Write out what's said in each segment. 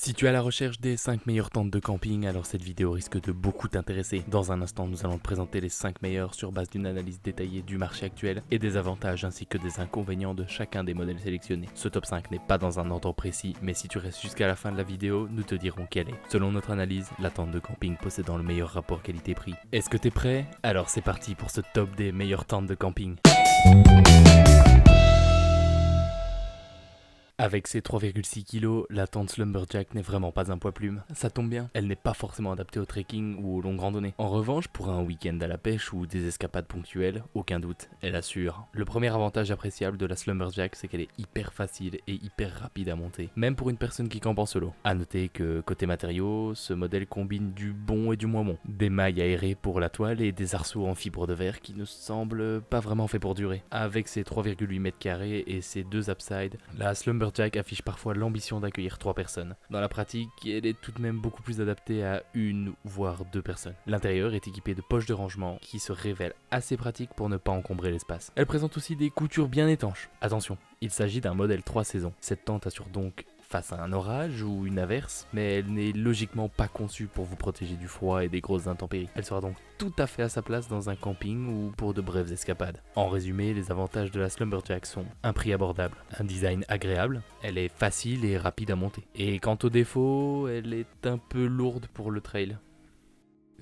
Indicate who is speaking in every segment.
Speaker 1: Si tu es à la recherche des 5 meilleures tentes de camping, alors cette vidéo risque de beaucoup t'intéresser. Dans un instant, nous allons te présenter les 5 meilleures sur base d'une analyse détaillée du marché actuel et des avantages ainsi que des inconvénients de chacun des modèles sélectionnés. Ce top 5 n'est pas dans un ordre précis, mais si tu restes jusqu'à la fin de la vidéo, nous te dirons quelle est. Selon notre analyse, la tente de camping possédant le meilleur rapport qualité-prix. Est-ce que t'es prêt? Alors c'est parti pour ce top des meilleures tentes de camping. Avec ses 3,6 kg, la tente Slumberjack n'est vraiment pas un poids plume. Ça tombe bien, elle n'est pas forcément adaptée au trekking ou aux longues randonnées. En revanche, pour un week-end à la pêche ou des escapades ponctuelles, aucun doute, elle assure. Le premier avantage appréciable de la Slumberjack, c'est qu'elle est hyper facile et hyper rapide à monter, même pour une personne qui campe en solo. A noter que côté matériaux, ce modèle combine du bon et du moins bon. Des mailles aérées pour la toile et des arceaux en fibre de verre qui ne semblent pas vraiment faits pour durer. Avec ses 3,8 m² et ses deux upsides, la Slumberjack affiche parfois l'ambition d'accueillir 3 personnes. Dans la pratique, elle est tout de même beaucoup plus adaptée à une voire 2 personnes. L'intérieur est équipé de poches de rangement qui se révèlent assez pratiques pour ne pas encombrer l'espace. Elle présente aussi des coutures bien étanches. Attention, il s'agit d'un modèle 3 saisons. Cette tente assure donc face à un orage ou une averse, mais elle n'est logiquement pas conçue pour vous protéger du froid et des grosses intempéries. Elle sera donc tout à fait à sa place dans un camping ou pour de brèves escapades. En résumé, les avantages de la Slumberjack sont un prix abordable, un design agréable, elle est facile et rapide à monter. Et quant aux défauts, elle est un peu lourde pour le trail.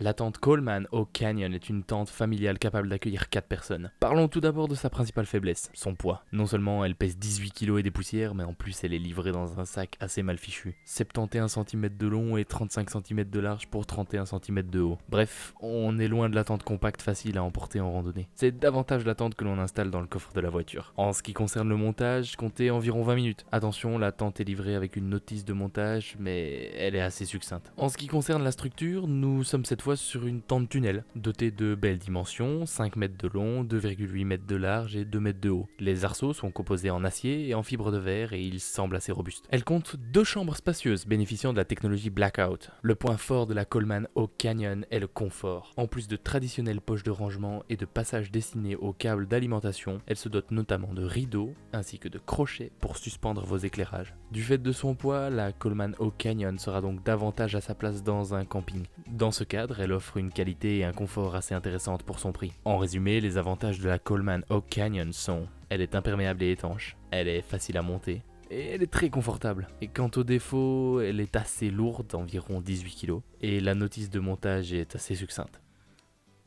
Speaker 1: La tente Coleman Oak Canyon est une tente familiale capable d'accueillir 4 personnes. Parlons tout d'abord de sa principale faiblesse, son poids. Non seulement elle pèse 18 kg et des poussières, mais en plus elle est livrée dans un sac assez mal fichu. 71 cm de long et 35 cm de large pour 31 cm de haut. Bref, on est loin de la tente compacte facile à emporter en randonnée. C'est davantage la tente que l'on installe dans le coffre de la voiture. En ce qui concerne le montage, comptez environ 20 minutes. Attention, la tente est livrée avec une notice de montage, mais elle est assez succincte. En ce qui concerne la structure, nous sommes cette fois sur une tente tunnel, dotée de belles dimensions, 5 mètres de long, 2,8 mètres de large et 2 mètres de haut. Les arceaux sont composés en acier et en fibre de verre et ils semblent assez robustes. Elle compte 2 chambres spacieuses bénéficiant de la technologie Blackout. Le point fort de la Coleman Oak Canyon est le confort. En plus de traditionnelles poches de rangement et de passages destinés aux câbles d'alimentation, elle se dote notamment de rideaux ainsi que de crochets pour suspendre vos éclairages. Du fait de son poids, la Coleman Oak Canyon sera donc davantage à sa place dans un camping. Dans ce cadre, elle offre une qualité et un confort assez intéressantes pour son prix. En résumé, les avantages de la Coleman Oak Canyon sont: elle est imperméable et étanche, elle est facile à monter, et elle est très confortable. Et quant aux défauts, elle est assez lourde, environ 18 kg, et la notice de montage est assez succincte.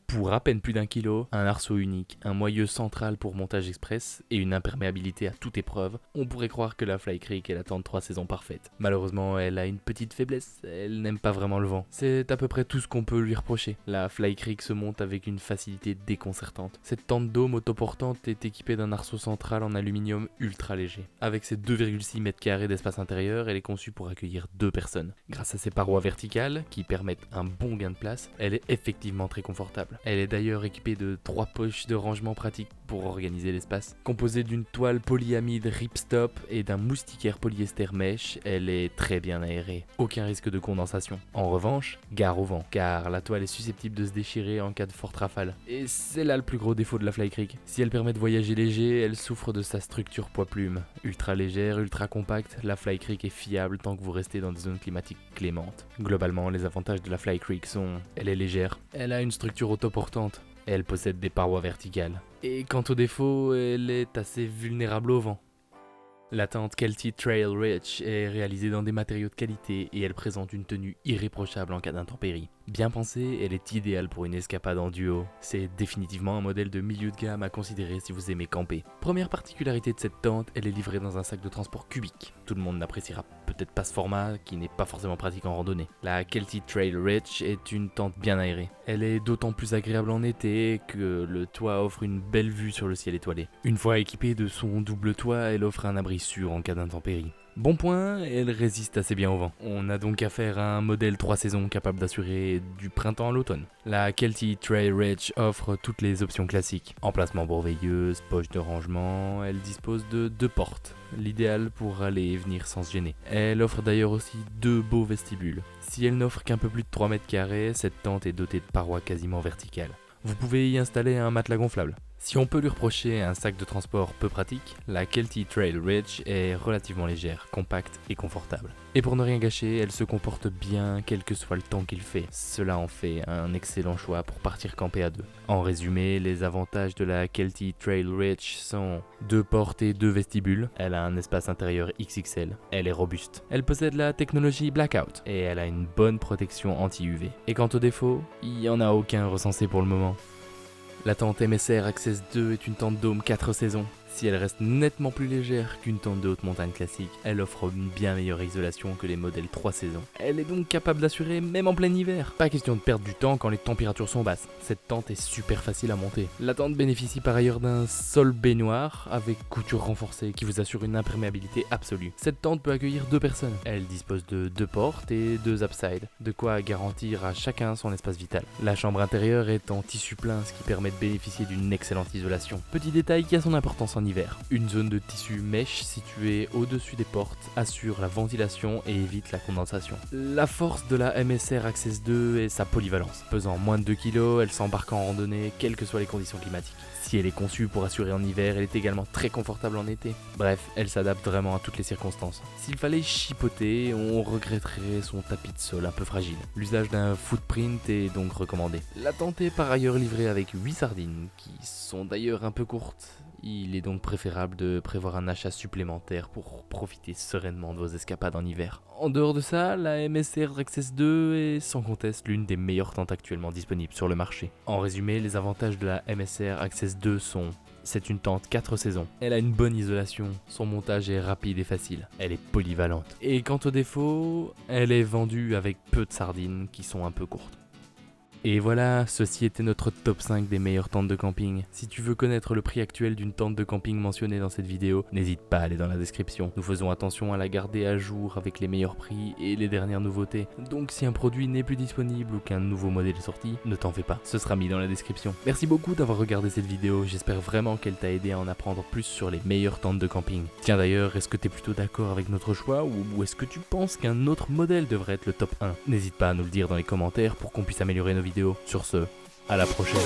Speaker 1: Pour à peine plus d'1 kilo, un arceau unique, un moyeu central pour montage express et une imperméabilité à toute épreuve, on pourrait croire que la Fly Creek est la tente 3 saisons parfaite. Malheureusement, elle a une petite faiblesse, elle n'aime pas vraiment le vent. C'est à peu près tout ce qu'on peut lui reprocher. La Fly Creek se monte avec une facilité déconcertante. Cette tente dôme autoportante est équipée d'un arceau central en aluminium ultra léger. Avec ses 2,6 m² d'espace intérieur, elle est conçue pour accueillir 2 personnes. Grâce à ses parois verticales, qui permettent un bon gain de place, elle est effectivement très confortable. Elle est d'ailleurs équipée de 3 poches de rangement pratiques pour organiser l'espace. Composée d'une toile polyamide ripstop et d'un moustiquaire polyester mesh, elle est très bien aérée. Aucun risque de condensation. En revanche, gare au vent, car la toile est susceptible de se déchirer en cas de forte rafale. Et c'est là le plus gros défaut de la Fly Creek. Si elle permet de voyager léger, elle souffre de sa structure poids-plume. Ultra légère, ultra compacte, la Fly Creek est fiable tant que vous restez dans des zones climatiques clémentes. Globalement, les avantages de la Fly Creek sont: elle est légère, elle a une structure autoportante, elle possède des parois verticales. Et quant aux défauts, elle est assez vulnérable au vent. La tente Kelty Trail Rich est réalisée dans des matériaux de qualité et elle présente une tenue irréprochable en cas d'intempérie. Bien pensée, elle est idéale pour une escapade en duo. C'est définitivement un modèle de milieu de gamme à considérer si vous aimez camper. Première particularité de cette tente, elle est livrée dans un sac de transport cubique. Tout le monde n'appréciera peut-être pas ce format qui n'est pas forcément pratique en randonnée. La Kelty Trail Rich est une tente bien aérée. Elle est d'autant plus agréable en été que le toit offre une belle vue sur le ciel étoilé. Une fois équipée de son double toit, elle offre un abri sûr en cas d'intempérie. Bon point, elle résiste assez bien au vent. On a donc affaire à un modèle 3 saisons capable d'assurer du printemps à l'automne. La Kelty Trail Rich offre toutes les options classiques. Emplacement pour veilleuse, poche de rangement, elle dispose de 2 portes, l'idéal pour aller et venir sans se gêner. Elle offre d'ailleurs aussi 2 beaux vestibules. Si elle n'offre qu'un peu plus de 3 m², cette tente est dotée de parois quasiment verticales. Vous pouvez y installer un matelas gonflable. Si on peut lui reprocher un sac de transport peu pratique, la Kelty Trail Ridge est relativement légère, compacte et confortable. Et pour ne rien gâcher, elle se comporte bien quel que soit le temps qu'il fait. Cela en fait un excellent choix pour partir camper à deux. En résumé, les avantages de la Kelty Trail Ridge sont 2 portes et 2 vestibules. Elle a un espace intérieur XXL. Elle est robuste. Elle possède la technologie Blackout et elle a une bonne protection anti-UV. Et quant aux défauts, il n'y en a aucun recensé pour le moment. La tente MSR Access 2 est une tente dôme 4 saisons. Si elle reste nettement plus légère qu'une tente de haute montagne classique, elle offre une bien meilleure isolation que les modèles 3 saisons. Elle est donc capable d'assurer même en plein hiver. Pas question de perdre du temps quand les températures sont basses. Cette tente est super facile à monter. La tente bénéficie par ailleurs d'un sol baignoire avec couture renforcée qui vous assure une imperméabilité absolue. Cette tente peut accueillir 2 personnes. Elle dispose de 2 portes et 2 upsides, de quoi garantir à chacun son espace vital. La chambre intérieure est en tissu plein, ce qui permet de bénéficier d'une excellente isolation. Petit détail qui a son importance en hiver. Une zone de tissu mèche située au-dessus des portes assure la ventilation et évite la condensation. La force de la MSR Access 2 est sa polyvalence. Pesant moins de 2 kg, elle s'embarque en randonnée quelles que soient les conditions climatiques. Si elle est conçue pour assurer en hiver, elle est également très confortable en été. Bref, elle s'adapte vraiment à toutes les circonstances. S'il fallait chipoter, on regretterait son tapis de sol un peu fragile. L'usage d'un footprint est donc recommandé. La tente est par ailleurs livrée avec 8 sardines, qui sont d'ailleurs un peu courtes. Il est donc préférable de prévoir un achat supplémentaire pour profiter sereinement de vos escapades en hiver. En dehors de ça, la MSR Access 2 est sans conteste l'une des meilleures tentes actuellement disponibles sur le marché. En résumé, les avantages de la MSR Access 2 sont: c'est une tente 4 saisons, elle a une bonne isolation, son montage est rapide et facile, elle est polyvalente. Et quant aux défauts, elle est vendue avec peu de sardines qui sont un peu courtes. Et voilà, ceci était notre top 5 des meilleures tentes de camping. Si tu veux connaître le prix actuel d'une tente de camping mentionnée dans cette vidéo, n'hésite pas à aller dans la description. Nous faisons attention à la garder à jour avec les meilleurs prix et les dernières nouveautés. Donc si un produit n'est plus disponible ou qu'un nouveau modèle est sorti, ne t'en fais pas, ce sera mis dans la description. Merci beaucoup d'avoir regardé cette vidéo, j'espère vraiment qu'elle t'a aidé à en apprendre plus sur les meilleures tentes de camping. Tiens d'ailleurs, est-ce que t'es plutôt d'accord avec notre choix ou est-ce que tu penses qu'un autre modèle devrait être le top 1? N'hésite pas à nous le dire dans les commentaires pour qu'on puisse améliorer nos vidéos. Sur ce, à la prochaine.